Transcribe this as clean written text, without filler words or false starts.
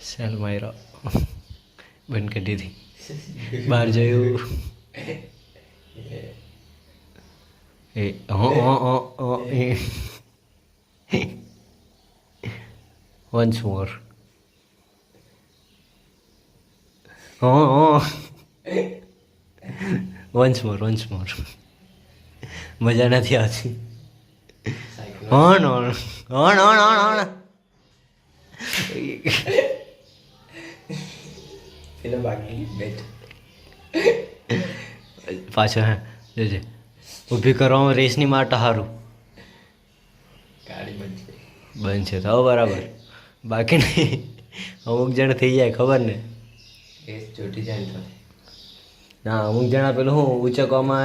cell માર્યો બંધ કરી દીધી બહાર જોયું એ once more once more મજા નથી આવતી on પેલો બાકી બેઠ પાછો હા જોજે ઊભી કરવામાં રેસની માટે સારું ગાડી બનશે બનશે તો બરાબર બાકી નહીં અમુક જણ થઈ જાય ખબર ને રેસ ચોટી જાય ને તો ના અમુક જણા પેલું હું ઉચકવામાં